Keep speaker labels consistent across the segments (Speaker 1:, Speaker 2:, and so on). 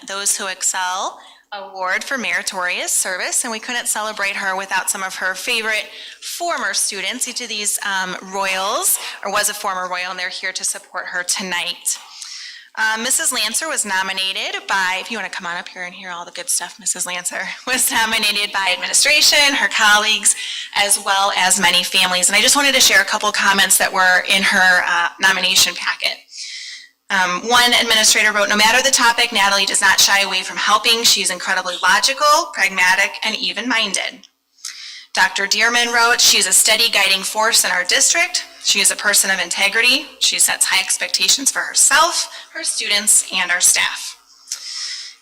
Speaker 1: Those Who Excel Award for meritorious service, and we couldn't celebrate her without some of her favorite former students. Each of these Royals, or was a former Royal, and they're here to support her tonight. Mrs. Lancer was nominated by, if you want to come on up here and hear all the good stuff, Mrs. Lancer was nominated by administration, her colleagues, as well as many families. And I just wanted to share a couple comments that were in her nomination packet. One administrator wrote, "No matter the topic, Natalie does not shy away from helping. She's incredibly logical, pragmatic, and even-minded." Dr. Dearman wrote, "She's a steady guiding force in our district. She is a person of integrity. She sets high expectations for herself, her students, and our staff."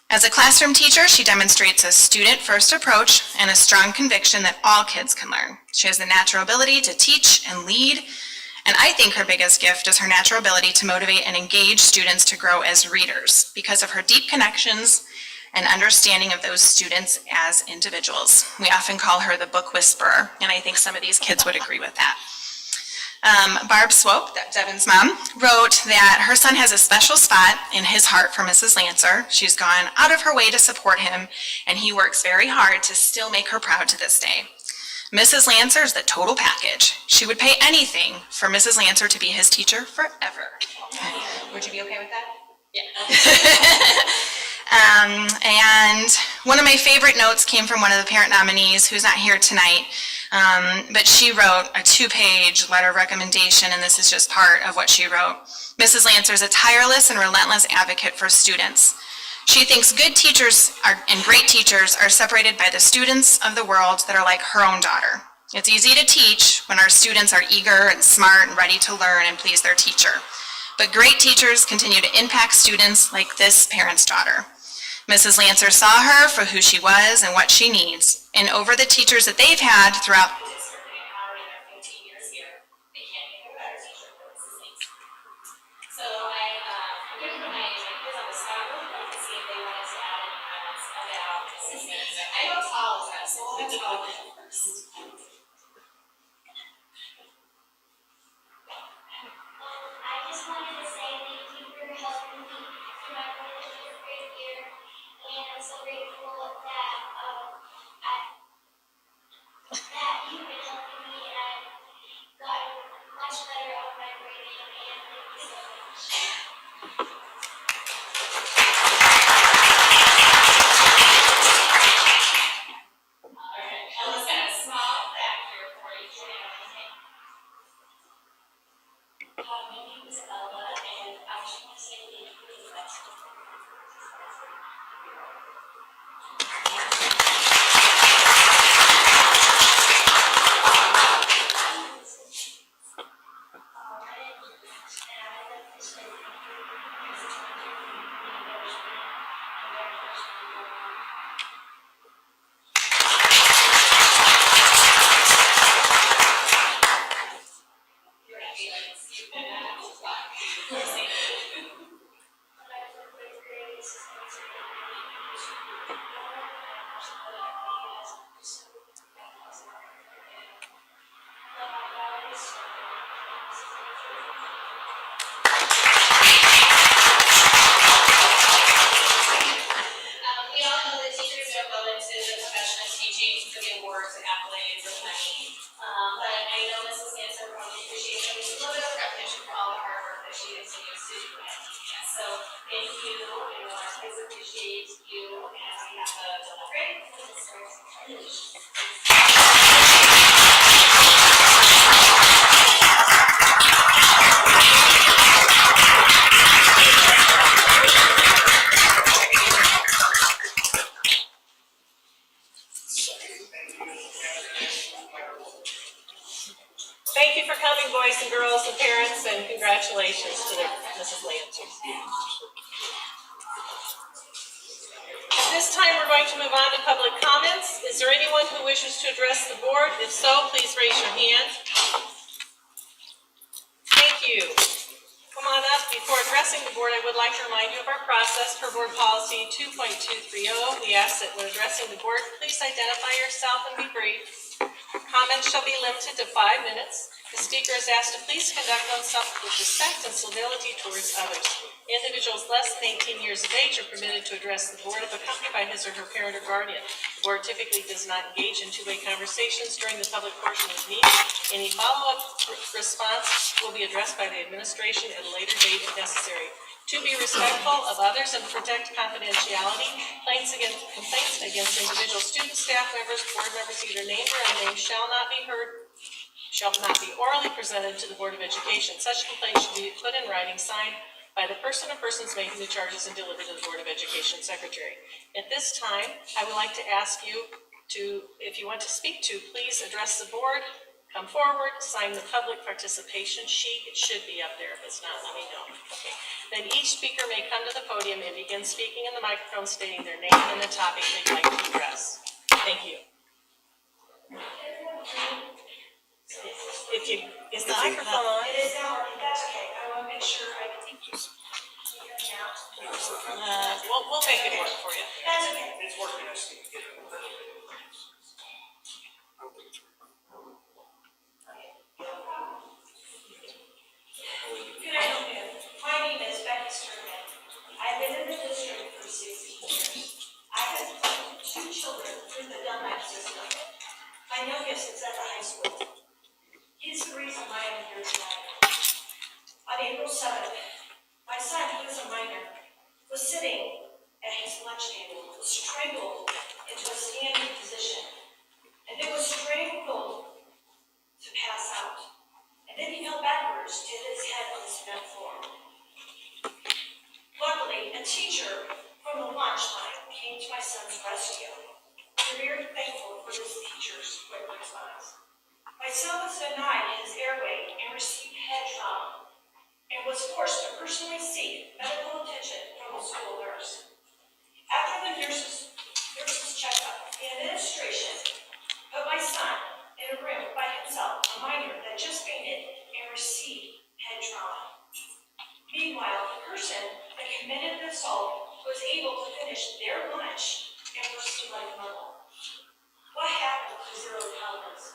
Speaker 1: As a classroom teacher, she demonstrates a student-first approach and a strong conviction that all kids can learn. She has the natural ability to teach and lead, and I think her biggest gift is her natural ability to motivate and engage students to grow as readers because of her deep connections and understanding of those students as individuals. We often call her the book whisperer, and I think some of these kids would agree with that. Barb Swope, Devin's mom, wrote that her son has a special spot in his heart for Mrs. Lancer. She's gone out of her way to support him, and he works very hard to still make her proud to this day. Mrs. Lancer is the total package. She would pay anything for Mrs. Lancer to be his teacher forever. Would you be okay with that? Yeah. And one of my favorite notes came from one of the parent nominees who's not here tonight, but she wrote a 2-page letter of recommendation, and this is just part of what she wrote. "Mrs. Lancer is a tireless and relentless advocate for students. She thinks good teachers and great teachers are separated by the students of the world that are like her own daughter. It's easy to teach when our students are eager and smart and ready to learn and please their teacher. But great teachers continue to impact students like this parent's daughter. Mrs. Lancer saw her for who she was and what she needs, and over the teachers that they've had throughout the district and in their 15 years here, they can't get a better teacher than Mrs. Lancer." So I'm going to put my kids on the spot really quick to see if they wanted to add any comments about Mrs. Lancer. I know apologize, so we'll have to go with it first.
Speaker 2: I just wanted to say thank you for helping me through my first grade year, and I'm so grateful that you've been helping me, and I've gotten much better at my grading, and thank you so much.
Speaker 1: All right, Ella's got a small back here for you.
Speaker 2: My name is Ella, and I just want to say thank you for the best.
Speaker 3: Thank you for coming, boys and girls and parents, and congratulations to Mrs. Lancer. At this time, we're going to move on to public comments. Is there anyone who wishes to address the board? If so, please raise your hand. Thank you. Come on up. Before addressing the board, I would like to remind you of our process for board policy 2.230. We ask that when addressing the board, please identify yourself and be brief. Comments shall be limited to 5 minutes. The speaker is asked to please conduct himself with respect and civility towards others. Individuals less than 18 years of age are permitted to address the board if accompanied by his or her parent or guardian. The board typically does not engage in two-way conversations during the public portion of the meeting. Any follow-up response will be addressed by the administration at a later date if necessary. To be respectful of others and protect confidentiality, complaints against individual students, staff members, board members, either named or unnamed, shall not be orally presented to the Board of Education. Such complaints should be put in writing, signed by the person or persons making the charges, and delivered to the Board of Education Secretary. At this time, I would like to ask you to, if you want to speak to, please address the board, come forward, sign the public participation sheet. It should be up there. If it's not, let me know. Okay. Then each speaker may come to the podium and begin speaking in the microphone, stating their name and the topic they'd like to address. Thank you. Is the microphone on?
Speaker 4: It is now working, that's okay, I want to make sure I can take you.
Speaker 3: We'll make it work for you.
Speaker 4: That's okay.
Speaker 5: It's working, I see.
Speaker 4: Good afternoon, my name is Becky Sturman. I've been in the district for 16 years. I have put 2 children through the Dunlap system. My youngest is at the high school. He's the reason why I'm here tonight. On April 7th, my son, who is a minor, was sitting at his lunch table, was strangled into a standing position, and then was strangled to pass out. And then he fell backwards to hit his head on the cement floor. Luckily, a teacher from the lunch line came to my son's rescue. We're very thankful for this teacher's quick response. My son was denied his airway and received head trauma and was forced to personally seek medical attention from the school nurse. After the nurse's checkup, the administration put my son in a room by himself, a minor that just fainted and received head trauma. Meanwhile, the person that committed the assault was able to finish their lunch and proceed like normal. What happened to zero tolerance?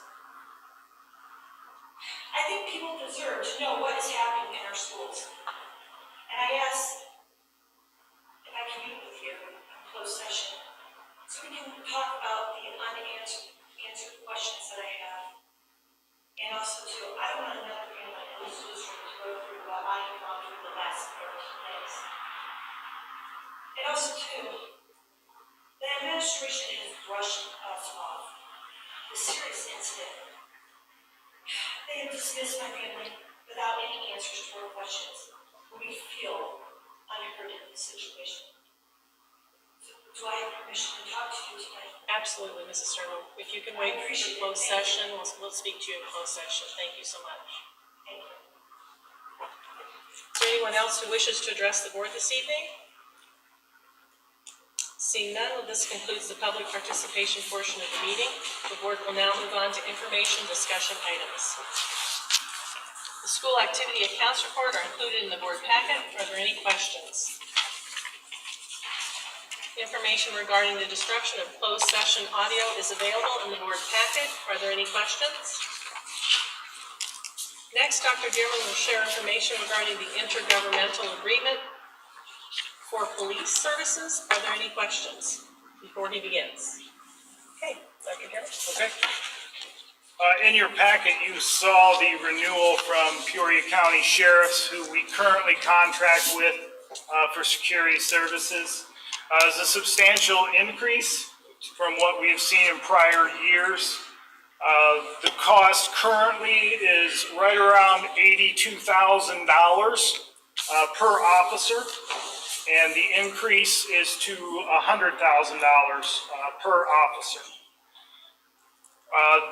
Speaker 4: I think people deserve to know what is happening in our schools. And I ask if I can meet with you in closed session so we can talk about the unanswered questions that I have. And also, too, I don't want another family in this district to go through what I have gone through the last 13 days. And also, too, the administration has brushed us off the serious incident. They have dismissed my family without any answers to our questions. We feel unheard in this situation. So, do I have permission to talk to you tonight?
Speaker 3: Absolutely, Mrs. Sternberg. If you can wait for closed session, we'll speak to you in closed session. Thank you so much.
Speaker 4: Thank you.
Speaker 3: Is there anyone else who wishes to address the board this evening? Seeing none, this concludes the public participation portion of the meeting. The board will now move on to information discussion items. The school activity accounts report are included in the board packet. Are there any questions? Information regarding the destruction of closed session audio is available in the board packet. Are there any questions? Next, Dr. Dearman will share information regarding the intergovernmental agreement for police services. Are there any questions before he begins? Okay, Dr. Dearman.
Speaker 5: Okay. In your packet, you saw the renewal from Peoria County Sheriffs, who we currently contract with for security services. It's a substantial increase from what we have seen in prior years. The cost currently is right around $82,000 per officer, and the increase is to $100,000 per officer.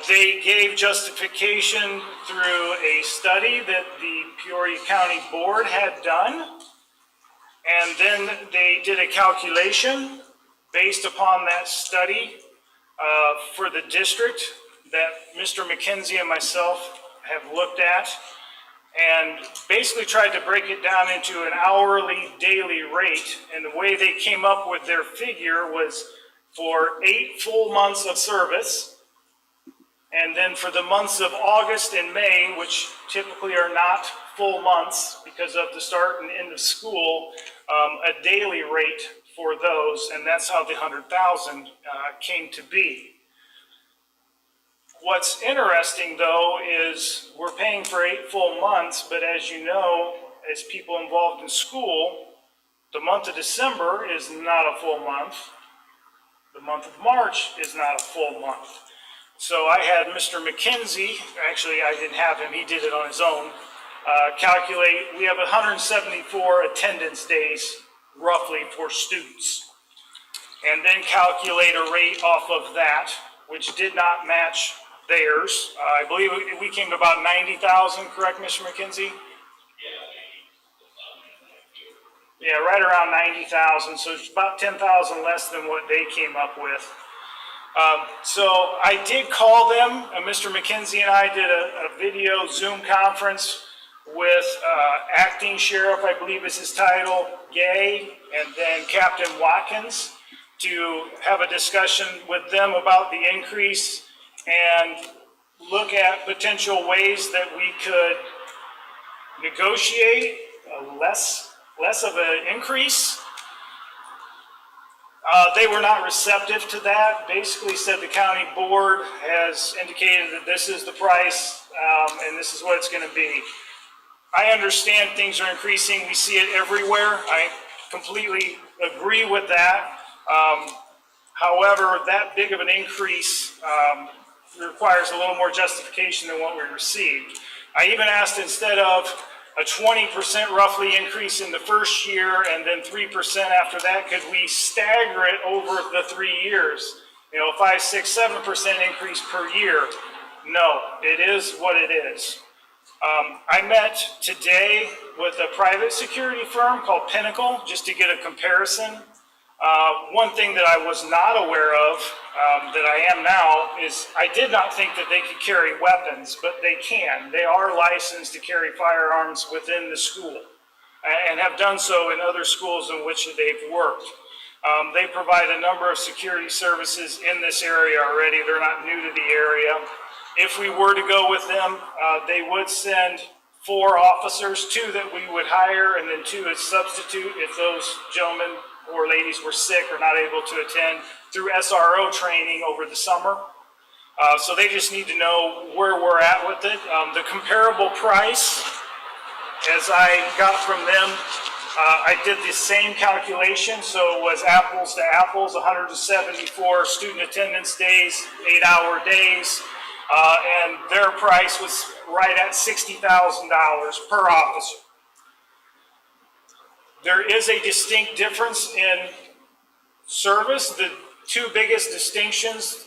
Speaker 5: They gave justification through a study that the Peoria County Board had done, and then they did a calculation based upon that study for the district that Mr. McKenzie and myself have looked at, and basically tried to break it down into an hourly daily rate. And the way they came up with their figure was for 8 full months of service, and then for the months of August and May, which typically are not full months because of the start and end of school, a daily rate for those, and that's how the 100,000 came to be. What's interesting, though, is we're paying for 8 full months, but as you know, as people involved in school, the month of December is not a full month. The month of March is not a full month. So I had Mr. McKenzie, actually I didn't have him, he did it on his own, calculate, we have 174 attendance days roughly for students. And then calculate a rate off of that, which did not match theirs. I believe we came to about 90,000, correct, Mr. McKenzie? Yeah, right around 90,000, so it's about 10,000 less than what they came up with. So I did call them, Mr. McKenzie and I did a video Zoom conference with Acting Sheriff, I believe is his title, Gay, and then Captain Watkins, to have a discussion with them about the increase and look at potential ways that we could negotiate a less of an increase. They were not receptive to that. Basically said the county board has indicated that this is the price and this is what it's going to be. I understand things are increasing. We see it everywhere. I completely agree with that. However, that big of an increase requires a little more justification than what we received. I even asked, instead of a 20% roughly increase in the first year and then 3% after that, could we stagger it over the 3 years? You know, 5, 6, 7% increase per year. No, it is what it is. I met today with a private security firm called Pinnacle just to get a comparison. One thing that I was not aware of, that I am now, is I did not think that they could carry weapons, but they can. They are licensed to carry firearms within the school and have done so in other schools in which they've worked. They provide a number of security services in this area already. They're not new to the area. If we were to go with them, they would send 4 officers, 2 that we would hire, and then 2 as substitute if those gentlemen or ladies were sick or not able to attend through SRO training over the summer. So they just need to know where we're at with it. The comparable price, as I got from them, I did the same calculation, so it was apples to apples, 174 student attendance days, 8-hour days, and their price was right at $60,000 per officer. There is a distinct difference in service. The 2 biggest distinctions,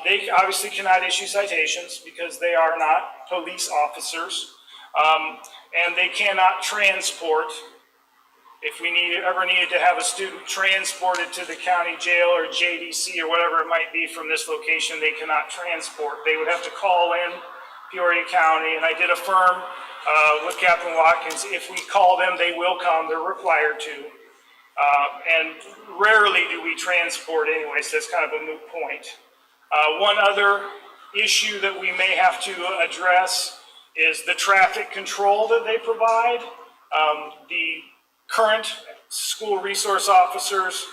Speaker 5: they obviously cannot issue citations because they are not police officers, and they cannot transport. If we ever needed to have a student transported to the county jail or JDC or whatever it might be from this location, they cannot transport. They would have to call in Peoria County, and I did affirm with Captain Watkins, if we call them, they will come. They're required to. And rarely do we transport anyway, so that's kind of a moot point. One other issue that we may have to address is the traffic control that they provide. The current school resource officers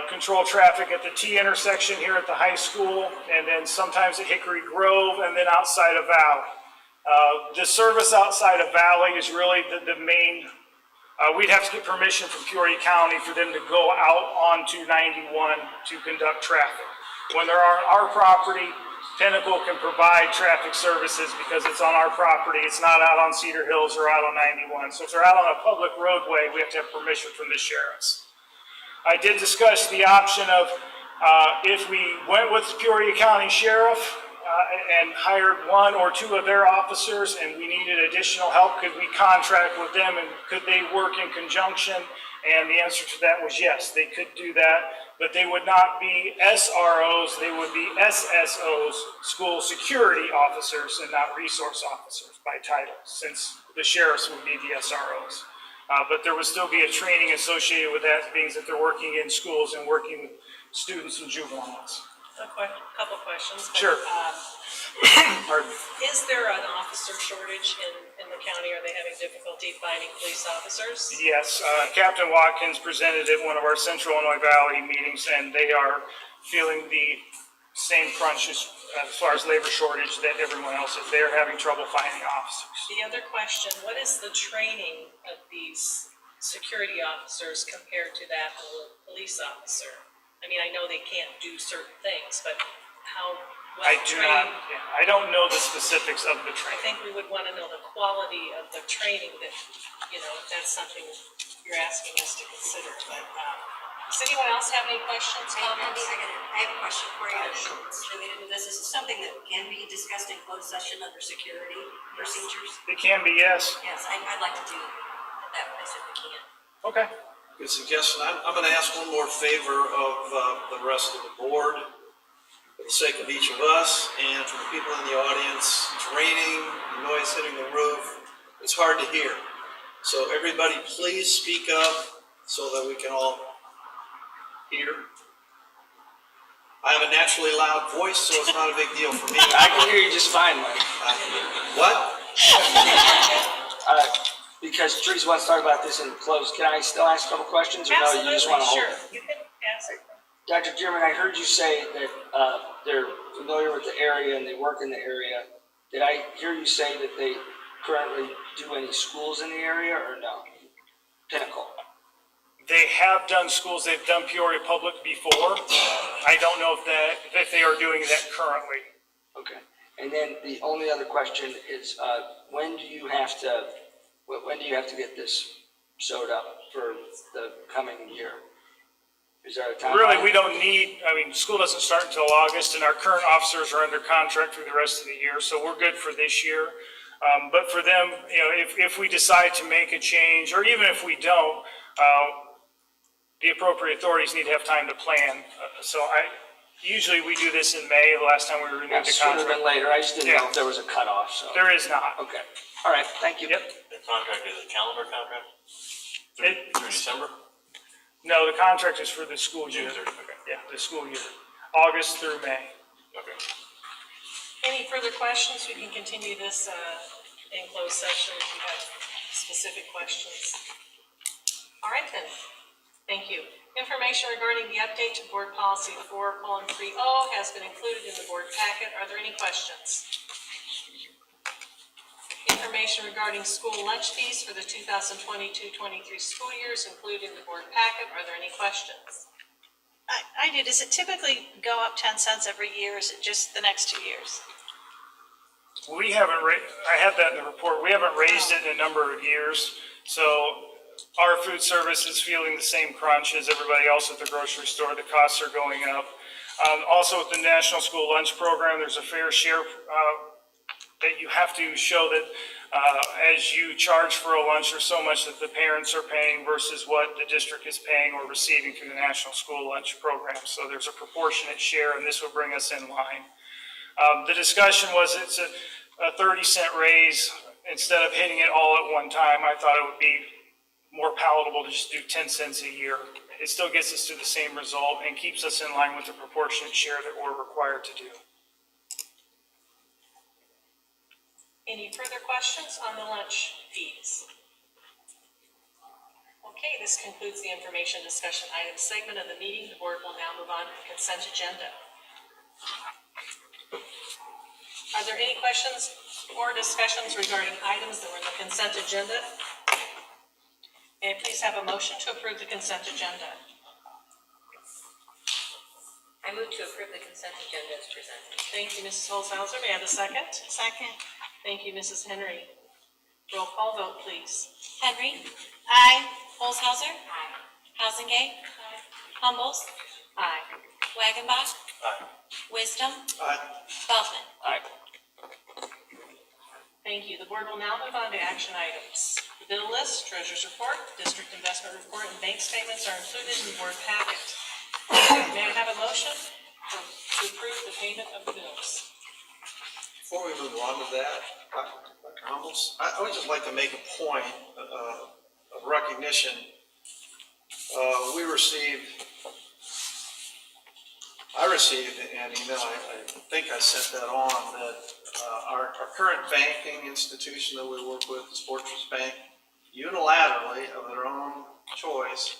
Speaker 5: control traffic at the T intersection here at the high school, and then sometimes at Hickory Grove, and then outside of Valley. The service outside of Valley is really the main, we'd have to get permission from Peoria County for them to go out onto 91 to conduct traffic. When they're on our property, Pinnacle can provide traffic services because it's on our property. It's not out on Cedar Hills or out on 91. So if they're out on a public roadway, we have to have permission from the sheriffs. I did discuss the option of if we went with the Peoria County Sheriff and hired 1 or 2 of their officers and we needed additional help, could we contract with them and could they work in conjunction? And the answer to that was yes, they could do that, but they would not be SROs, they would be SSOs, school security officers, and not resource officers by title, since the sheriffs would be the SROs. But there would still be a training associated with that, being that they're working in schools and working with students and juveniles.
Speaker 3: Couple questions. but,
Speaker 5: Sure. Pardon.
Speaker 3: Is there an officer shortage in the county? Are they having difficulty finding police officers?
Speaker 5: Yes, Captain Watkins presented at one of our Central Illinois Valley meetings, and they are feeling the same crunch as far as labor shortage that everyone else is. They're having trouble finding officers.
Speaker 3: The other question, what is the training of these security officers compared to that of a police officer? I mean, I know they can't do certain things, but how well
Speaker 5: I do not,
Speaker 3: trained?
Speaker 5: I don't know the specifics of the
Speaker 3: I
Speaker 5: training.
Speaker 3: think we would want to know the quality of the training that, if that's something you're asking us to consider. But, does anyone else have any questions, comments?
Speaker 6: I have a question for you. It's related to this. This is something that can be discussed in closed session under security procedures.
Speaker 5: It can be, yes.
Speaker 6: Yes, I'd like to do that if we can.
Speaker 5: Okay.
Speaker 7: Good suggestion. I'm going to ask one more favor of the rest of the board, for the sake of each of us and for the people in the audience. It's raining, the noise hitting the roof. It's hard to hear. So everybody, please speak up so that we can all hear. I have a naturally loud voice, so it's not a big deal for me.
Speaker 8: I can hear you just fine, Mike.
Speaker 7: What?
Speaker 8: Because Teresa wants to talk about this in closed, can I still ask a couple questions, or no, you just want to hold
Speaker 3: Sure,
Speaker 8: it?
Speaker 3: you can ask it.
Speaker 8: Dr. German, I heard you say that they're familiar with the area and they work in the area. Did I hear you say that they currently do any schools in the area, or no? Pinnacle.
Speaker 5: They have done schools, they've done Peoria Public before. I don't know if they are doing that currently.
Speaker 8: Okay. And then the only other question is, when do you have to get this sewed up for the coming year? Is there a timeline?
Speaker 5: Really, we don't need, school doesn't start until August, and our current officers are under contract for the rest of the year, so we're good for this year. But for them, if we decide to make a change, or even if we don't, the appropriate authorities need to have time to plan. Usually we do this in May, the last time we renewed
Speaker 8: Yeah,
Speaker 5: the
Speaker 8: sooner than
Speaker 5: contract.
Speaker 8: later. I just didn't know
Speaker 5: Yeah.
Speaker 8: if there was a cutoff, so.
Speaker 5: There is not.
Speaker 8: Okay. All right, thank you.
Speaker 5: Yep.
Speaker 9: The contract is a calendar contract? Through December?
Speaker 5: No, the contract is for the school year.
Speaker 9: June 30th, okay.
Speaker 5: Yeah, the school year, August through May.
Speaker 9: Okay.
Speaker 3: Any further questions? We can continue this in closed session if you have specific questions. All right then, thank you. Information regarding the update to board policy 4:30 has been included in the board packet. Are there any questions? Information regarding school lunch fees for the 2022-23 school year is included in the board packet. Are there any questions?
Speaker 10: I do. Does it typically go up 10 cents every year, or is it just the next 2 years?
Speaker 5: We haven't I have that in the report, we haven't raised it in a number of years, so our food service is feeling the same crunch as everybody else at the grocery store. The costs are going up. Also with the National School Lunch Program, there's a fair share that you have to show that as you charge for a lunch, there's so much that the parents are paying versus what the district is paying or receiving through the National School Lunch Program. So there's a proportionate share, and this would bring us in line. The discussion was it's a 30-cent raise. Instead of hitting it all at one time, I thought it would be more palatable to just do 10 cents a year. It still gets us to the same result and keeps us in line with the proportionate share that we're required to do.
Speaker 3: Any further questions on the lunch fees? Okay, this concludes the information discussion item segment of the meeting. The board will now move on to the consent agenda. Are there any questions or discussions regarding items that were in the consent agenda? May I please have a motion to approve the consent agenda?
Speaker 6: I move to approve the consent agenda as presented.
Speaker 3: Thank you, Mrs. Holzhauser. May I have a second?
Speaker 10: Second.
Speaker 3: Thank you, Mrs. Henry. Roll call vote, please.
Speaker 11: Henry,
Speaker 10: Aye.
Speaker 11: Holzhauser,
Speaker 6: Aye.
Speaker 11: Hausengay, Humbles,
Speaker 3: Aye.
Speaker 11: Wagenbach,
Speaker 9: Aye.
Speaker 11: Wisdom,
Speaker 7: Aye.
Speaker 11: Feldman.
Speaker 8: All right.
Speaker 3: Thank you. The board will now move on to action items. The bill list, treasurer's report, district investment report, and bank statements are included in the board packet. May I have a motion to approve the payment of the bills?
Speaker 7: Before we move on to that, Dr. Humbles, I would just like to make a point of recognition. I received an email, I think I sent that on, that our current banking institution that we work with, Fortress Bank, unilaterally of their own choice,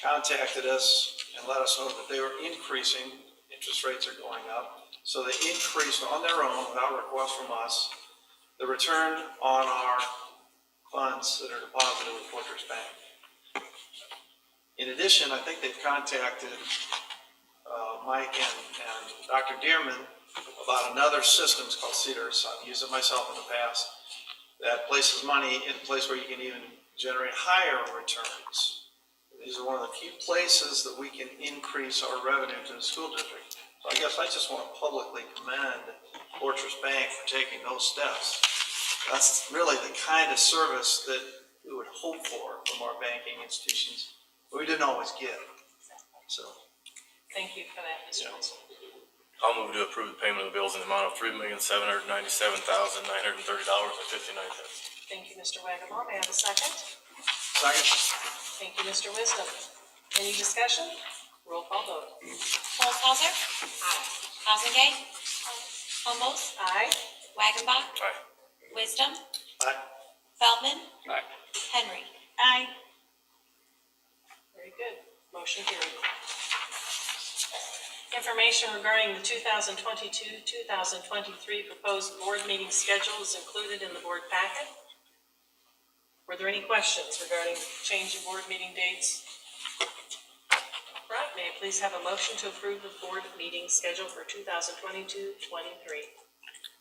Speaker 7: contacted us and let us know that they were increasing, interest rates are going up. So they increased on their own, without request from us, the return on our funds that are deposited with Fortress Bank. In addition, I think they've contacted Mike and Dr. Dearman about another system. It's called Cedars. I've used it myself in the past. That places money in a place where you can even generate higher returns. These are one of the few places that we can increase our revenue to the school district. So I guess I just want to publicly commend Fortress Bank for taking those steps. That's really the kind of service that we would hope for from our banking institutions, but we didn't always get. So.
Speaker 3: Thank you for that, Mr. Wilson.
Speaker 9: I'll move to approve the payment of the bills in the amount of $3,797,930.59.
Speaker 3: Thank you, Mr. Wagamon. May I have a second?
Speaker 7: Second.
Speaker 3: Thank you, Mr. Wisdom. Any discussion? Roll call vote.
Speaker 11: Olshauser. Hausengate. Humboldt.
Speaker 3: Aye.
Speaker 11: Wagenbach.
Speaker 9: Aye.
Speaker 11: Wisdom.
Speaker 7: Aye.
Speaker 11: Feldman.
Speaker 9: Aye.
Speaker 11: Henry.
Speaker 10: Aye.
Speaker 3: Very good. Motion carried. Information regarding the 2022-2023 proposed board meeting schedule is included in the board packet. Were there any questions regarding change in board meeting dates? Right, may I please have a motion to approve the board meeting schedule for 2022-23?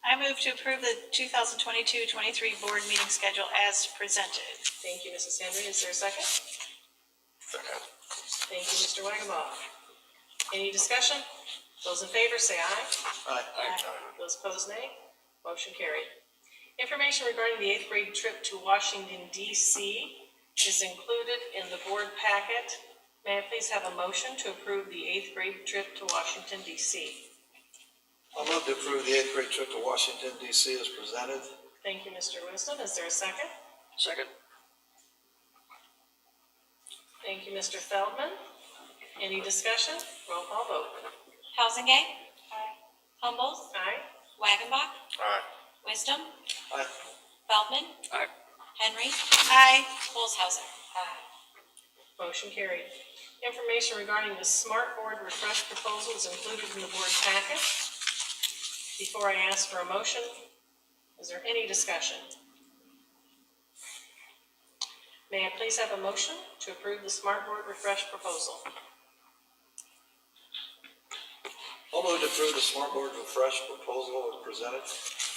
Speaker 10: I move to approve the 2022-23 board meeting schedule as presented.
Speaker 3: Thank you, Mrs. Henry. Is there a second?
Speaker 9: Second.
Speaker 3: Thank you, Mr. Wagamon. Any discussion? Those in favor say aye.
Speaker 7: Aye.
Speaker 3: Those opposed, nay. Motion carried. Information regarding the 8th grade trip to Washington, D.C. is included in the board packet. May I please have a motion to approve the 8th grade trip to Washington, D.C.?
Speaker 7: I'll move to approve the 8th grade trip to Washington, D.C. as presented.
Speaker 3: Thank you, Mr. Wisdom. Is there a second?
Speaker 8: Second.
Speaker 3: Thank you, Mr. Feldman. Any discussion? Roll call vote.
Speaker 11: Hausengate. Humboldt.
Speaker 3: Aye.
Speaker 11: Wagenbach.
Speaker 9: Aye.
Speaker 11: Wisdom.
Speaker 7: Aye.
Speaker 11: Feldman.
Speaker 8: Aye.
Speaker 11: Henry.
Speaker 10: Aye.
Speaker 11: Olshauser.
Speaker 3: Motion carried. Information regarding the Smart Board Refresh proposal is included in the board packet. Before I ask for a motion, is there any discussion? May I please have a motion to approve the Smart Board Refresh proposal?
Speaker 7: I'll move to approve the Smart Board Refresh proposal as presented.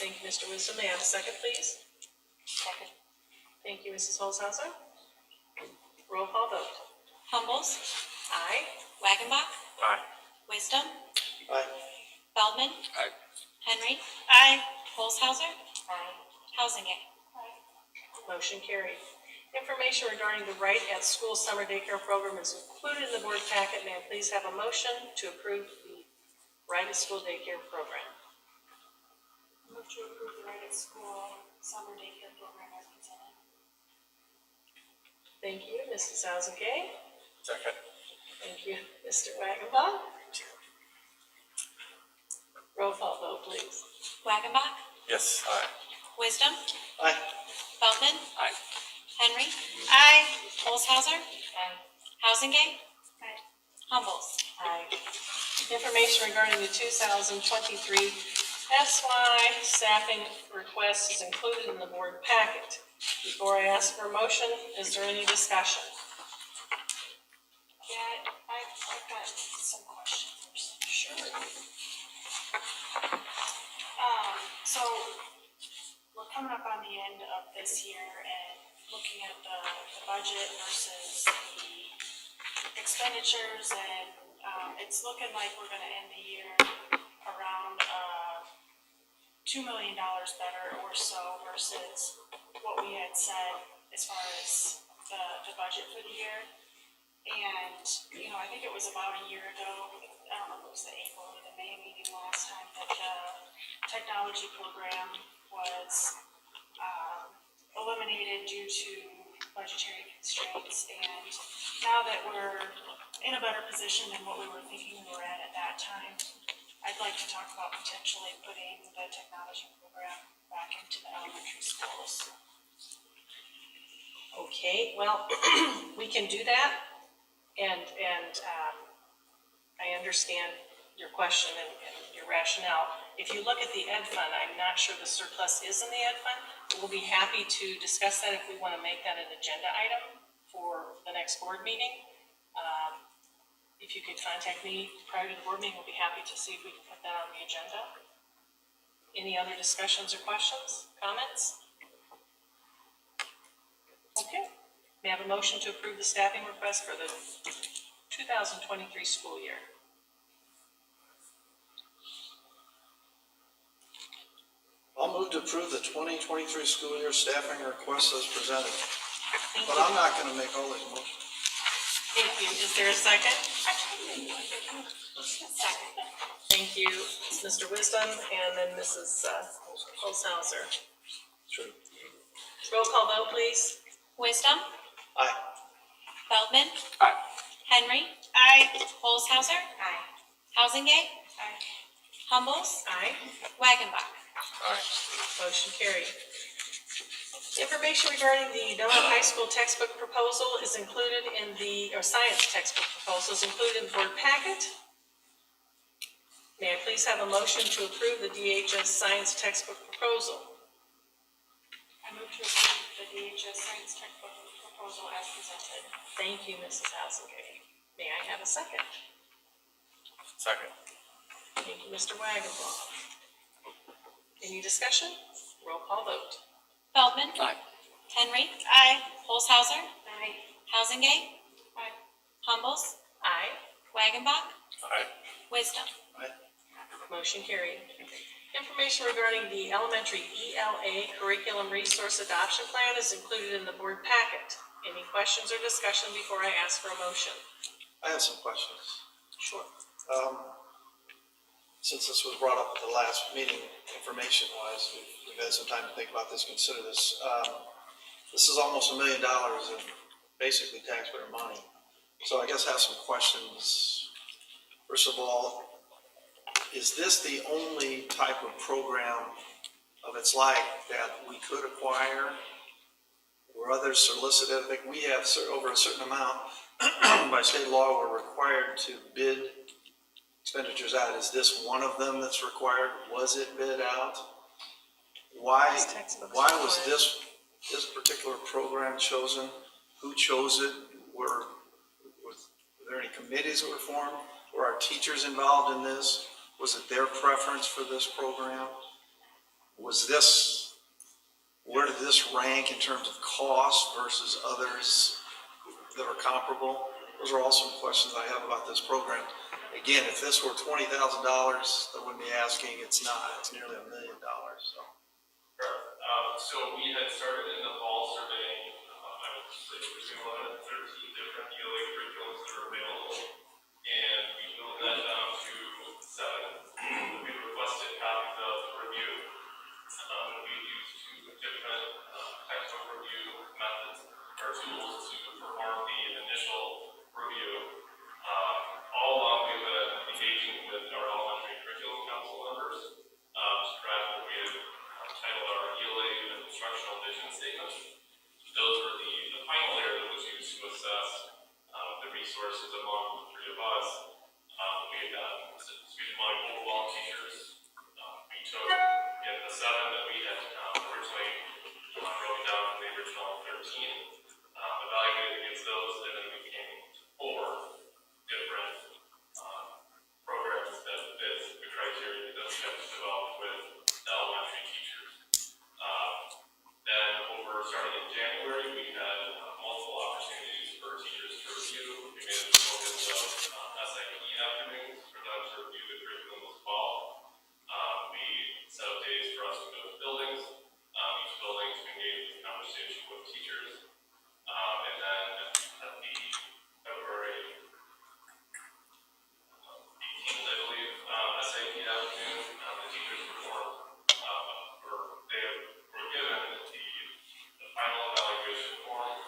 Speaker 3: Thank you, Mr. Wisdom. May I have a second, please?
Speaker 11: Second.
Speaker 3: Thank you, Mrs. Holzhauser. Roll call vote.
Speaker 11: Humboldt.
Speaker 3: Aye.
Speaker 11: Wagenbach.
Speaker 9: Aye.
Speaker 11: Wisdom.
Speaker 7: Aye.
Speaker 11: Feldman.
Speaker 8: Aye.
Speaker 11: Henry.
Speaker 10: Aye.
Speaker 11: Olshauser. Hausengate.
Speaker 3: Motion carried. Information regarding the Right at School Summer Daycare Program is included in the board packet. May I please have a motion to approve the Right at School Daycare Program?
Speaker 2: Move to approve the Right at School summer daycare program as presented.
Speaker 3: Thank you, Mrs. Hazenkay.
Speaker 9: Second.
Speaker 3: Thank you, Mr. Wagenbach. Roll call vote, please.
Speaker 11: Wagenbach.
Speaker 9: Yes. Aye.
Speaker 11: Wisdom.
Speaker 7: Aye.
Speaker 11: Feldman.
Speaker 8: Aye.
Speaker 11: Henry.
Speaker 10: Aye.
Speaker 11: Olshauser. Hausengate. Humboldt.
Speaker 3: Aye. Information regarding the 2023 SY staffing request is included in the board packet. Before I ask for a motion, is there any discussion?
Speaker 2: Yeah, I've got some questions.
Speaker 3: Sure.
Speaker 2: So we're coming up on the end of this year and looking at the budget versus the expenditures, and it's looking like we're gonna end the year around $2 million better or so versus what we had said as far as the budget for the year. And, you know, I think it was about a year ago, I don't know if it was the April or the May meeting last time, that the technology program was eliminated due to budgetary constraints. And now that we're in a better position than what we were thinking we were at that time, I'd like to talk about potentially putting the technology program back into the elementary schools.
Speaker 3: Okay, well, we can do that, and I understand your question and your rationale. If you look at the ed fund, I'm not sure the surplus is in the ed fund, but we'll be happy to discuss that if we want to make that an agenda item for the next board meeting. If you could contact me prior to the board meeting, we'll be happy to see if we can put that on the agenda. Any other discussions or questions, comments? Okay, may I have a motion to approve the staffing request for the 2023 school year?
Speaker 7: I'll move to approve the 2023 school year staffing request as presented.
Speaker 3: Thank
Speaker 7: But
Speaker 3: you.
Speaker 7: I'm not gonna make all these motions.
Speaker 3: Thank you. Is there a second?
Speaker 11: Second.
Speaker 3: Thank you, Mr. Wisdom, and then Mrs. Holzhauser.
Speaker 7: Sure.
Speaker 3: Roll call vote, please.
Speaker 11: Wisdom,
Speaker 7: Aye.
Speaker 11: Feldman.
Speaker 8: Aye.
Speaker 11: Henry.
Speaker 10: Aye.
Speaker 11: Holzhauser.
Speaker 6: Aye.
Speaker 11: Housingate. Humbles.
Speaker 3: Aye.
Speaker 11: Wagonbach.
Speaker 3: Motion carried. Information regarding the Belleville High School textbook proposal is included in the, or science textbook proposal is included in the board packet. May I please have a motion to approve the DHS science textbook proposal?
Speaker 2: I move to approve the DHS science textbook proposal as presented.
Speaker 3: Thank you, Mrs. Housingate. May I have a second?
Speaker 9: Second.
Speaker 3: Thank you, Mr. Wagenbaugh. Any discussion? Roll call vote.
Speaker 11: Feldman.
Speaker 8: Aye.
Speaker 11: Henry.
Speaker 10: Aye.
Speaker 11: Holzhauser.
Speaker 6: Aye.
Speaker 11: Housingate.
Speaker 2: Aye.
Speaker 11: Humbles.
Speaker 3: Aye.
Speaker 11: Wagonbach.
Speaker 9: Aye.
Speaker 11: Wisdom.
Speaker 3: Motion carried. Information regarding the elementary ELA curriculum resource adoption plan is included in the board packet. Any questions or discussion before I ask for a motion?
Speaker 7: I have some questions.
Speaker 3: Sure.
Speaker 7: Since this was brought up at the last meeting, information-wise, we've had some time to think about this, consider this. This is almost $1 million in basically taxpayer money. So I guess I have some questions. First of all, is this the only type of program of its like that we could acquire? Were others solicited? I think we have over a certain amount by state law, we're required to bid expenditures out. Is this one of them that's required? Was it bid out? Why was this particular program chosen? Who chose it? Were there any committees that were formed? Were our teachers involved in this? Was it their preference for this program? Where did this rank in terms of cost versus others that are comparable? Those are all some questions I have about this program. Again, if this were $20,000, I wouldn't be asking. It's not. It's nearly $1 million. So.
Speaker 9: So we had started in the fall surveying, I would say between 11 and 13 different ELA curriculums that are available. And we whittled that down to 7. We requested copies of the review. We used 2 different textbook review methods or tools to perform the initial review. All along we've been engaging with our elementary curriculum council members to draft what we had titled our ELA instructional vision statement. Those were the final layer that was used to assess the resources among the 3 of us. We had gotten, we among overall teachers. We took the 7 that we had originally broken down from the original 13, evaluated against those, and then we came to 4 different programs that fit the criteria that we had to develop with elementary teachers. Then starting in January, we had multiple opportunities for teachers to review. We made it a focus of SIP afternoons for them to review the curriculum as well. We set up days for us to go to buildings, each building to engage in conversation with teachers. And then at the February 18th, I believe, SAP afternoon, the teachers performed, they were given the final evaluation form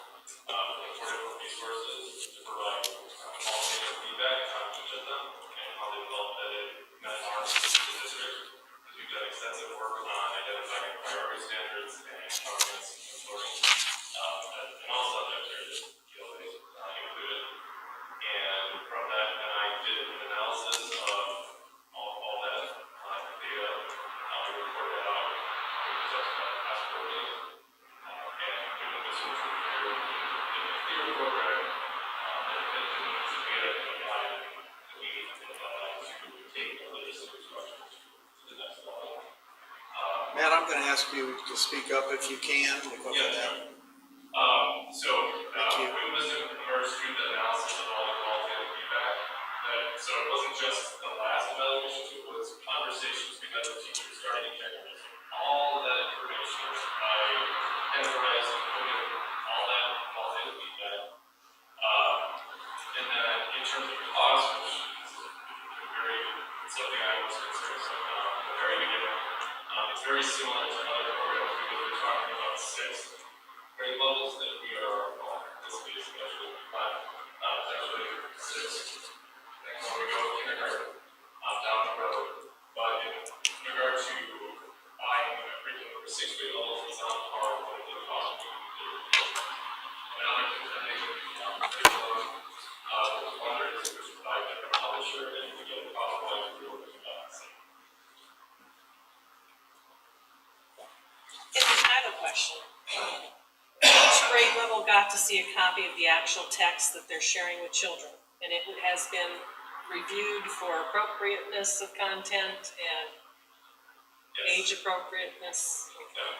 Speaker 9: from the 4 different resources to provide qualitative feedback on each of them and how they felt that it met our balance of the district. We've done extensive work on identifying priority standards and governance and learning, in all subject areas, included. And from that, then I did an analysis of all that data. We reported that out. It was just past 4 days. And given this was prepared in a clear program, that should be identified, we need to take the district structure to the next level.
Speaker 7: Matt, I'm gonna ask you to speak up if you can. Because of that.
Speaker 9: We was immersed through the analysis of all the qualitative feedback. So it wasn't just the last evaluation, it was conversations we had with teachers starting in January. All of that information, I categorized and put in all that qualitative feedback. And then in terms of cost, which is something I was concerned about from the very beginning, it's very similar to other programs because we're talking about 6 grade levels that we are participating in, actually 5, actually 6. Next one we go with kindergarten down the road. But in regard to buying a curriculum for 6 grade levels, it's on par with the cost of another thing that they curriculum was wondering is if we should buy a different publisher and we get a cost point through
Speaker 3: I have a question. Each grade level got to see a copy of the actual text that they're sharing with children, and it has been reviewed for appropriateness of content and age appropriateness.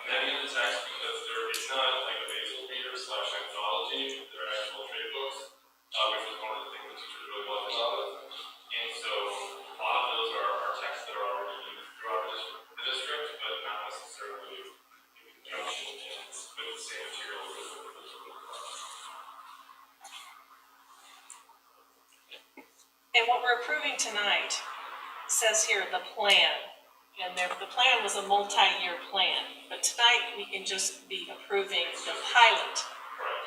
Speaker 9: many of the texts, because it's not like a basal reader / anthology, they're actual trade books, which is one of the things that teachers really love about it. And so a lot of those are texts that are already used throughout the district, but not necessarily in conjunction and with the same materials as the
Speaker 3: And what we're approving tonight says here, the plan. And the plan was a multi-year plan, but tonight we can just be approving the pilot.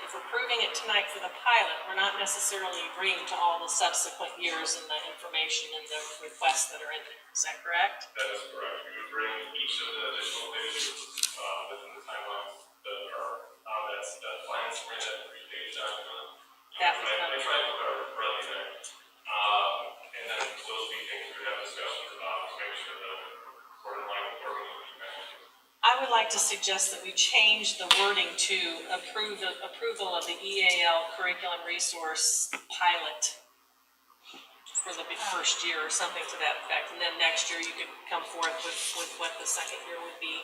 Speaker 3: If we're approving it tonight for the pilot, we're not necessarily agreeing to all the subsequent years and the information and the requests that are in there. Is that correct?
Speaker 9: That is correct. We would bring each of the additional pages within the timelines that are on that plan, so bring that 3-page document.
Speaker 3: That was
Speaker 9: I tried to cover it really there. And then those meetings, we have discussions about to make sure that we're in line with where we need to be.
Speaker 3: I would like to suggest that we change the wording to approval of the EAL curriculum resource pilot for the first year or something to that effect. And then next year you could come forth with what the second year would be.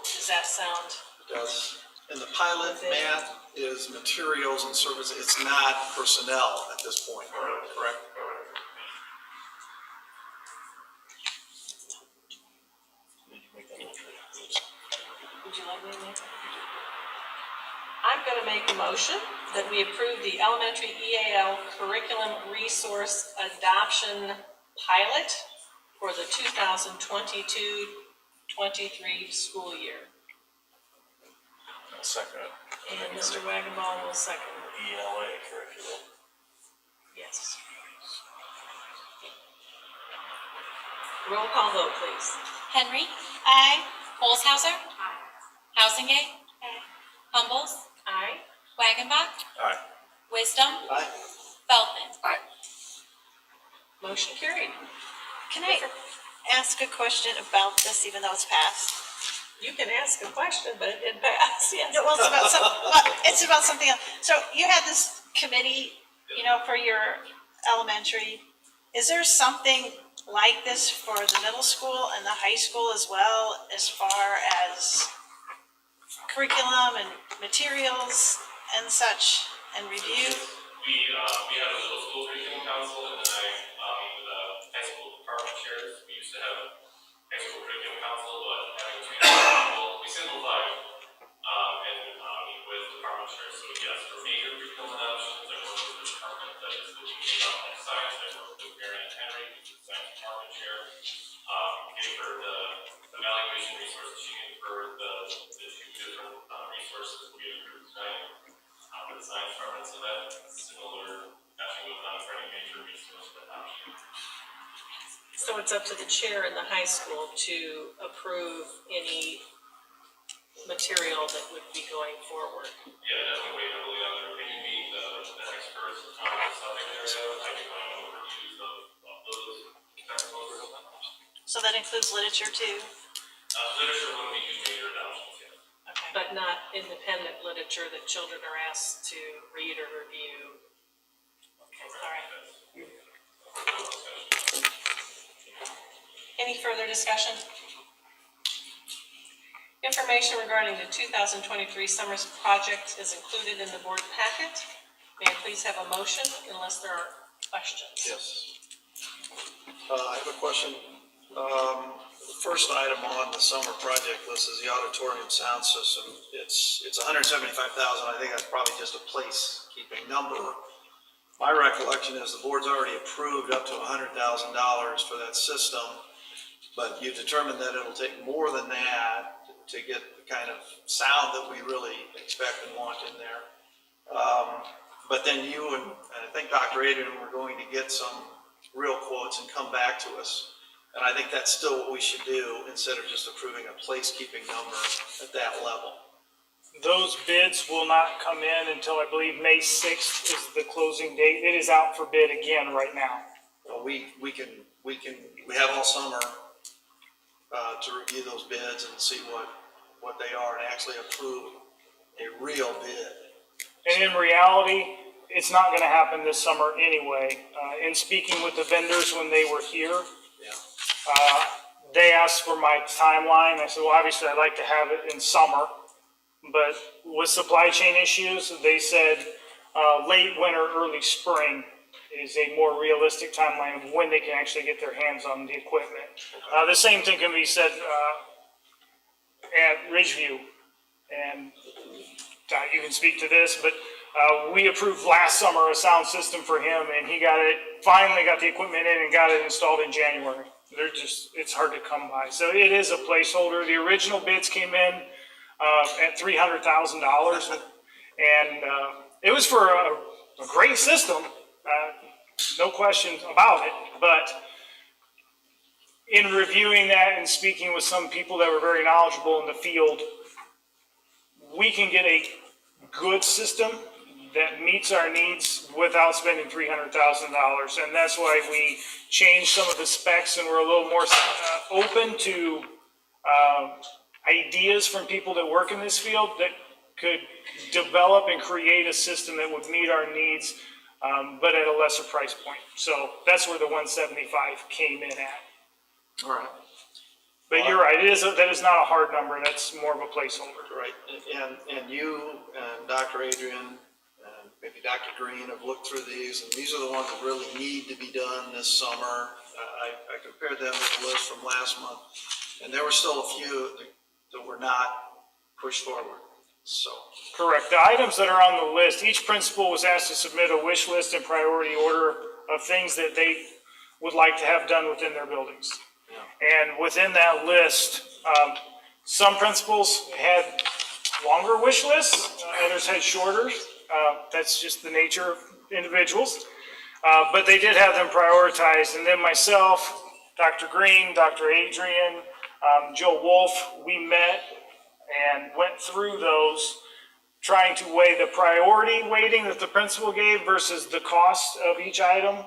Speaker 3: Does that sound?
Speaker 7: It does. And the pilot, Matt, is materials and services. It's not personnel at this point, correct?
Speaker 3: Would you like me to make it? I'm going to make a motion that we approve the elementary EAL curriculum resource adoption pilot for the 2022-23 school year.
Speaker 5: Second.
Speaker 3: And Mr. Wagonball will second.
Speaker 5: ELA curriculum.
Speaker 3: Yes. Roll call vote, please.
Speaker 11: Henry. Aye. Olshauser. Aye. Housingate. Aye. Humbles.
Speaker 3: Aye.
Speaker 11: Wagenbach.
Speaker 5: Aye.
Speaker 11: Wisdom.
Speaker 7: Aye.
Speaker 11: Feldman.
Speaker 3: Motion carried.
Speaker 10: Can I ask a question about this, even though it's passed?
Speaker 3: You can ask a question, but it did pass, yes.
Speaker 10: No, well, it's about something else. So you had this committee, for your elementary. Is there something like this for the middle school and the high school as well, as far as curriculum and materials and such, and review?
Speaker 9: We had a middle school curriculum council, and then I meet with the high school department chairs. We used to have a high school curriculum council, but having 2 people, we simplified and meet with department chairs. So yes, for major curriculum adoptions, I work with the department that is looking at life science. I work with Mary and Henry, who's the science department chair. Gave her the evaluation resources she needed for the 2 different resources we approved tonight. For the science department, so that similar matching goes on for any major resource
Speaker 3: So it's up to the chair in the high school to approve any material that would be going forward.
Speaker 9: Yeah, definitely wait early on there. Can you meet the experts on the subject area? I can go over use of those textbooks.
Speaker 10: So that includes literature too?
Speaker 9: Literature would be major adoptions, yeah.
Speaker 10: Okay.
Speaker 3: But not independent literature that children are asked to read or review. Okay, all right. Any further discussion? Information regarding the 2023 summer project is included in the board packet. May I please have a motion unless there are questions?
Speaker 7: Yes. I have a question. The first item on the summer project list is the auditorium sound system. It's $175,000. I think that's probably just a place keeping number. My recollection is the board's already approved up to $100,000 for that system, but you determined that it'll take more than that to get the kind of sound that we really expect and want in there. But then you and I think Dr. Adrian were going to get some real quotes and come back to us. And I think that's still what we should do instead of just approving a placekeeping number at that level.
Speaker 5: Those bids will not come in until I believe May 6th is the closing date. It is out for bid again right now.
Speaker 7: Well, we have all summer to review those bids and see what they are and actually approve a real bid.
Speaker 5: And in reality, it's not going to happen this summer anyway. In speaking with the vendors when they were here, they asked for my timeline. I said, well, obviously I'd like to have it in summer, but with supply chain issues, they said late winter, early spring is a more realistic timeline of when they can actually get their hands on the equipment. The same thing can be said at Ridgeview, and you can speak to this, but we approved last summer a sound system for him, and he finally got the equipment in and got it installed in January. It's hard to come by. So it is a placeholder. The original bids came in at $300,000, and it was for a great system, no question about it. But in reviewing that and speaking with some people that were very knowledgeable in the field, we can get a good system that meets our needs without spending $300,000. And that's why we changed some of the specs and we're a little more open to ideas from people that work in this field that could develop and create a system that would meet our needs, but at a lesser price point. So that's where the 175 came in at.
Speaker 7: All right.
Speaker 5: But you're right, that is not a hard number, that's more of a placeholder.
Speaker 7: Right, and you and Dr. Adrian and maybe Dr. Green have looked through these, and these are the ones that really need to be done this summer. I compared them with the list from last month, and there were still a few that were not pushed forward, so.
Speaker 5: Correct, the items that are on the list, each principal was asked to submit a wish list in priority order of things that they would like to have done within their buildings. And within that list, some principals had longer wish lists, others had shorter. That's just the nature of individuals. But they did have them prioritized. And then myself, Dr. Green, Dr. Adrian, Joe Wolf, we met and went through those, trying to weigh the priority weighting that the principal gave versus the cost of each item.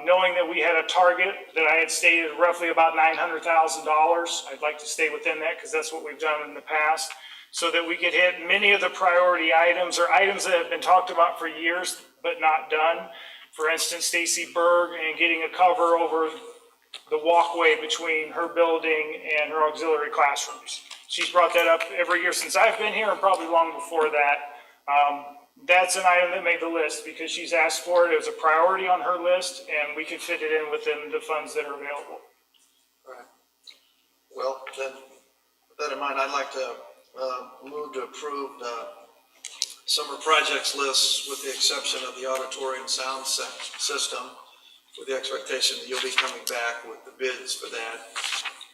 Speaker 5: Knowing that we had a target that I had stated roughly about $900,000, I'd like to stay within that because that's what we've done in the past, so that we could hit many of the priority items or items that have been talked about for years but not done. For instance, Stacy Berg and getting a cover over the walkway between her building and her auxiliary classrooms. She's brought that up every year since I've been here and probably long before that. That's an item that made the list because she's asked for it. It was a priority on her list and we could fit it in within the funds that are available.
Speaker 7: All right. Well, then, with that in mind, I'd like to move to approve the summer projects list with the exception of the auditorium sound system, with the expectation that you'll be coming back with the bids for that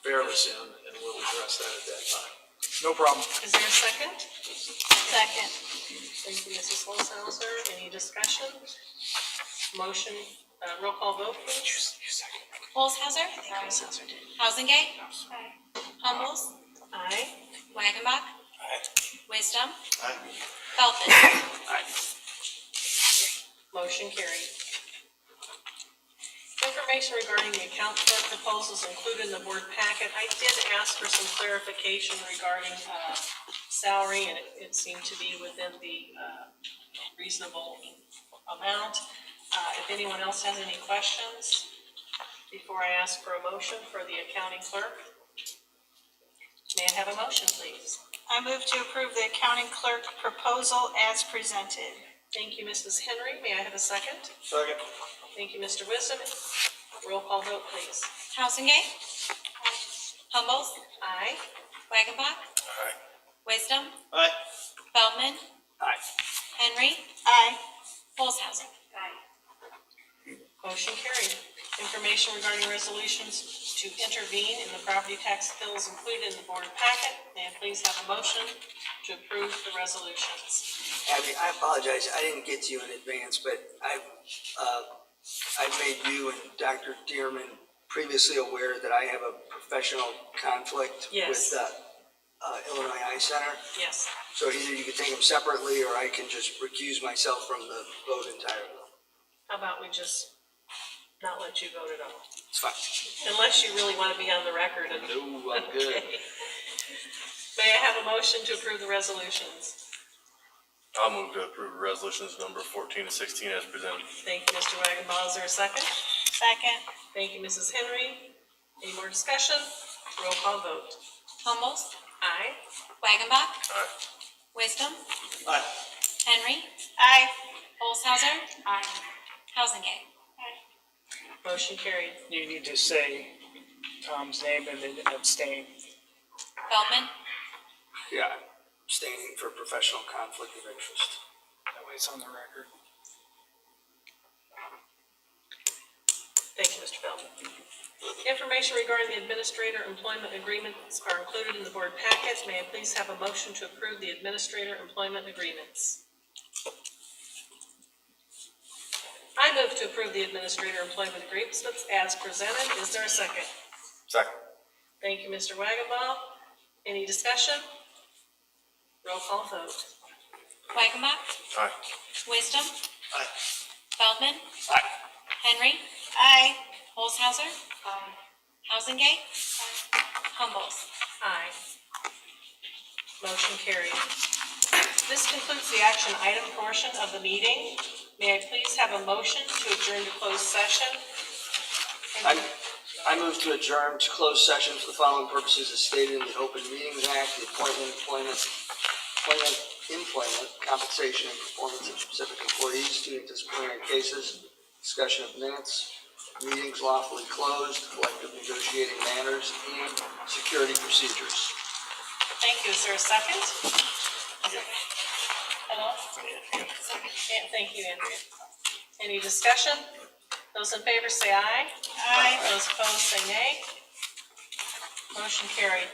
Speaker 7: fairly soon, and we'll address that at that time.
Speaker 5: No problem.
Speaker 3: Is there a second?
Speaker 10: Second.
Speaker 3: Thank you, Mrs. Holzhauser. Any discussion? Motion, roll call vote, please.
Speaker 5: You second.
Speaker 11: Olshauser. Housingate. Humbles.
Speaker 3: Aye.
Speaker 11: Wagonbach. Wisdom.
Speaker 7: Aye.
Speaker 11: Felton.
Speaker 3: Motion carried. Information regarding the account clerk proposals included in the board packet. I did ask for some clarification regarding salary, and it seemed to be within the reasonable amount. If anyone else has any questions, before I ask for a motion for the accounting clerk, may I have a motion, please?
Speaker 10: I move to approve the accounting clerk proposal as presented.
Speaker 3: Thank you, Mrs. Henry. May I have a second?
Speaker 7: Second.
Speaker 3: Thank you, Mr. Wisdom. Roll call vote, please.
Speaker 11: Housingate. Humbles.
Speaker 3: Aye.
Speaker 11: Wagonbach.
Speaker 7: Aye.
Speaker 11: Wisdom.
Speaker 7: Aye.
Speaker 11: Feldman.
Speaker 8: Aye.
Speaker 11: Henry.
Speaker 10: Aye.
Speaker 11: Olshauser.
Speaker 3: Motion carried. Information regarding resolutions to intervene in the property tax bills included in the board packet. May I please have a motion to approve the resolutions?
Speaker 8: Abby, I apologize, I didn't get to you in advance, but I've made you and Dr. Dearman previously aware that I have a professional conflict
Speaker 3: Yes.
Speaker 8: with Illinois Eye Center.
Speaker 3: Yes.
Speaker 8: So either you can take them separately, or I can just recuse myself from the vote entirely.
Speaker 3: How about we just not let you vote at all?
Speaker 8: It's fine.
Speaker 3: Unless you really want to be on the record. And
Speaker 8: No, I'm good.
Speaker 3: Okay. May I have a motion to approve the resolutions?
Speaker 9: I'll move to approve resolutions number 14 to 16 as presented.
Speaker 3: Thank you, Mr. Wagonball. Is there a second?
Speaker 10: Second.
Speaker 3: Thank you, Mrs. Henry. Any more discussion? Roll call vote.
Speaker 11: Humbles.
Speaker 3: Aye.
Speaker 11: Wagonbach.
Speaker 9: Aye.
Speaker 11: Wisdom.
Speaker 7: Aye.
Speaker 11: Henry.
Speaker 10: Aye.
Speaker 11: Olshauser. Housingate.
Speaker 3: Motion carried.
Speaker 12: You need to say Tom's name and then abstain.
Speaker 11: Feldman.
Speaker 8: Yeah, I'm abstaining for professional conflict of interest.
Speaker 12: That way it's on the record.
Speaker 3: Thank you, Mr. Feldman. Information regarding the administrator employment agreements are included in the board packet. May I please have a motion to approve the administrator employment agreements? I move to approve the administrator employment agreements as presented. Is there a second?
Speaker 9: Second.
Speaker 3: Thank you, Mr. Wagonball. Any discussion? Roll call vote.
Speaker 11: Wagonbach.
Speaker 9: Aye.
Speaker 11: Wisdom.
Speaker 7: Aye.
Speaker 11: Feldman.
Speaker 8: Aye.
Speaker 11: Henry.
Speaker 10: Aye.
Speaker 11: Olshauser. Housingate. Humbles.
Speaker 3: Aye. Motion carried. This concludes the action item portion of the meeting. May I please have a motion to adjourn to closed session?
Speaker 8: I move to adjourn to closed session for the following purposes as stated in the Open Meetings Act: the employment, compensation, and performance of specific employees, student disciplinary cases, discussion of minutes, meetings lawfully closed, collective negotiating matters, and security procedures.
Speaker 3: Thank you. Is there a second? Hello? Yeah, thank you, Andrea. Any discussion? Those in favor say aye.
Speaker 10: Aye.
Speaker 3: Those opposed say nay. Motion carried.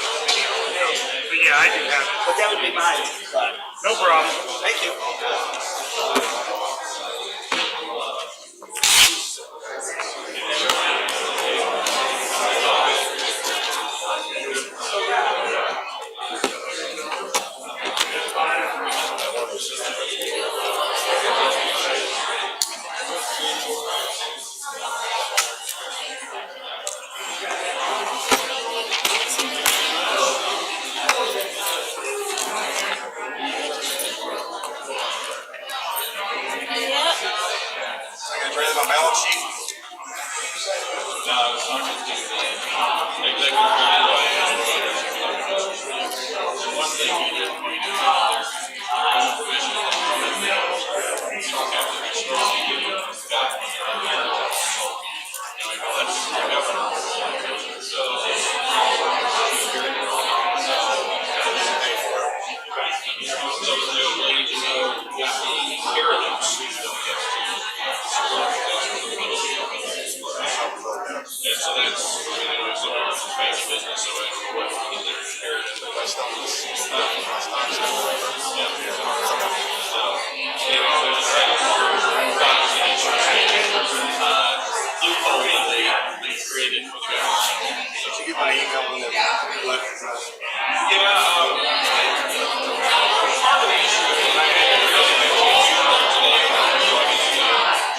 Speaker 5: But yeah, I do have it.
Speaker 8: But that would be mine.
Speaker 5: No problem.
Speaker 7: Thank you. I gotta turn in my balance sheet.
Speaker 9: One thing you did,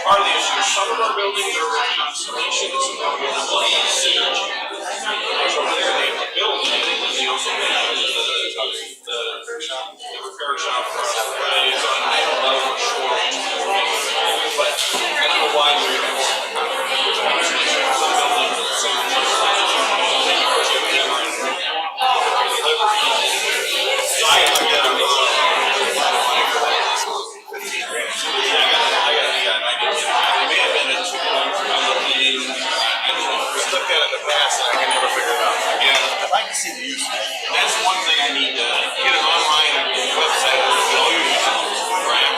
Speaker 9: Part of the issue is some of our buildings are working on installations and some of them are on sewage. Over there, they have a building, and they also have the repair shop across the way is on a level shore. But I don't know why we're in some buildings with sewage. So I got looked at it in the past and I can never figure it out. Yeah. I'd like to see the use. That's one thing I need to get an online website with all your uses. Right.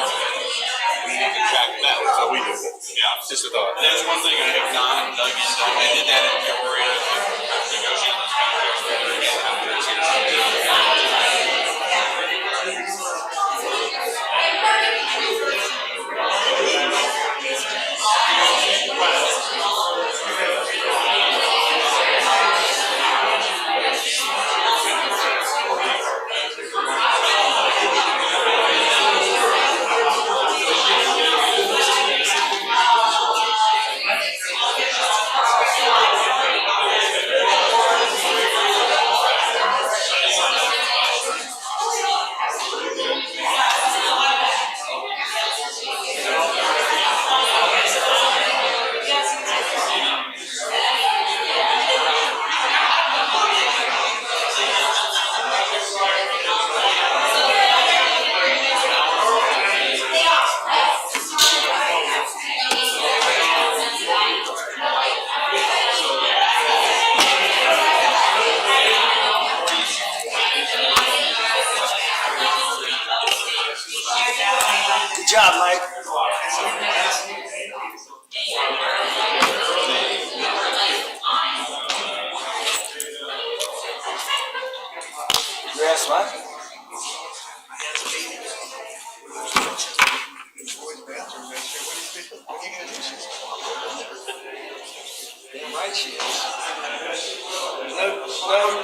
Speaker 9: We need to track that. That's what we do. Yeah. Just a thought. That's one thing I have not dug into. I did that in Peoria. Negotiating those contracts.
Speaker 8: Good job, Mike. Yes, what? Damn right she is.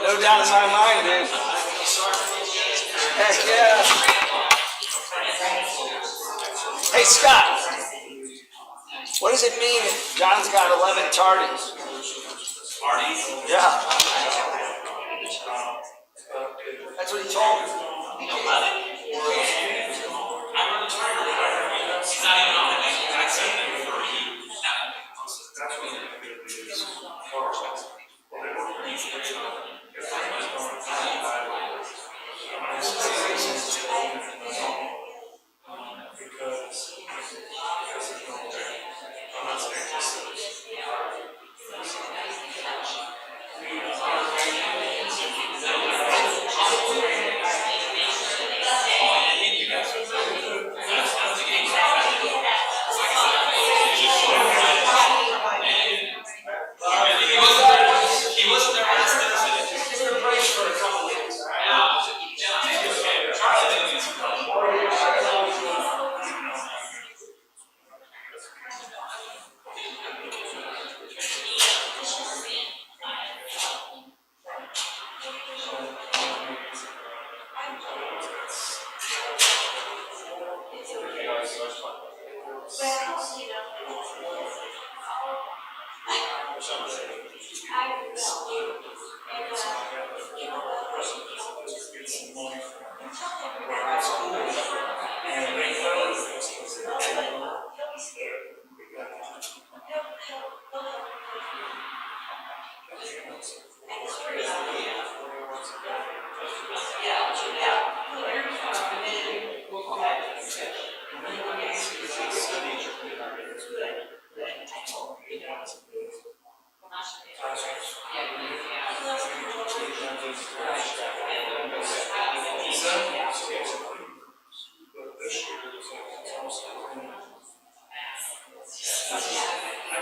Speaker 8: No doubt in my mind, dude. Heck yeah. Hey, Scott. What does it mean if John's got 11 tardies? Tardies? Yeah. That's what he told me. 11? He's not even on it. I said that before he. He wasn't there last Thursday. He's been a break for a couple weeks.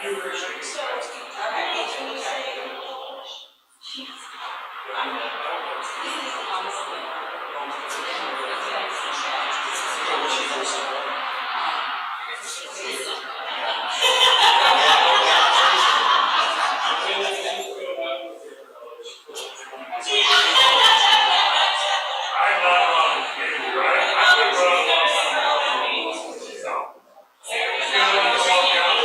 Speaker 9: I'm not wrong, right? I could run one. So. You gonna let us walk down?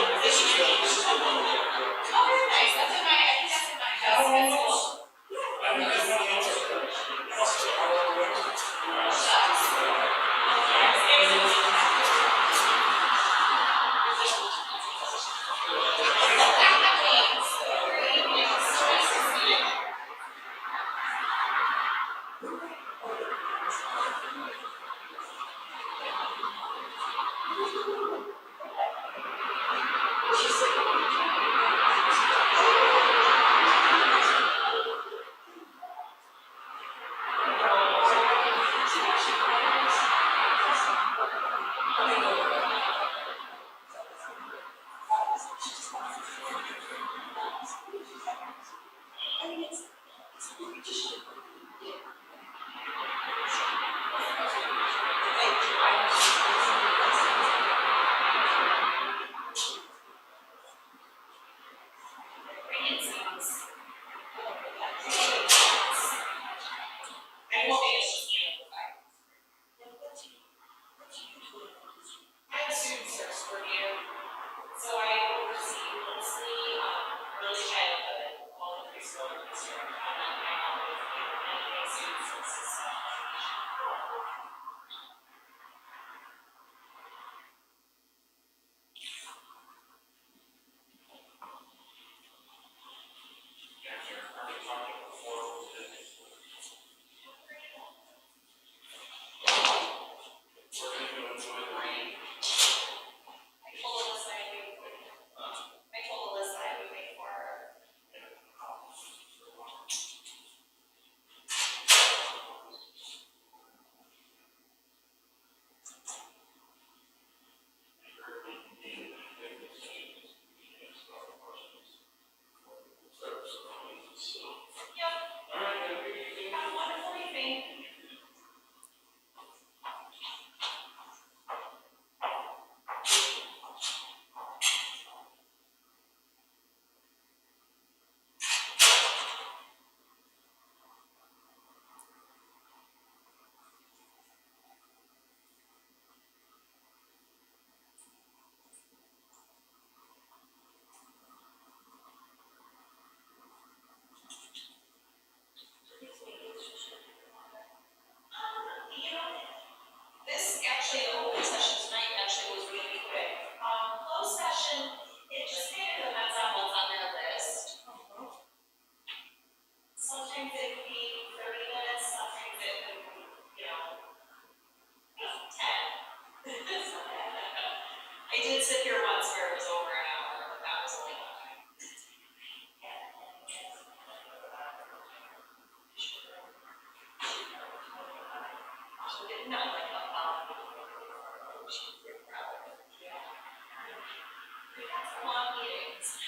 Speaker 4: I'm a student service coordinator, so I oversee mostly early childhood, all the preschool and nursery, I help with anything student services stuff. I told Alyssa I would wait for her. Yep. Have a wonderful evening. You know, this actually, the whole session tonight actually was really quick. Closed session, it just kind of depends on what's on their list. Sometimes it could be 30 minutes, sometimes it could be, 10. I did sit here once where it was over an hour, but that was only one time. She did not like a She was very proud of it. Yeah. We had some long meetings.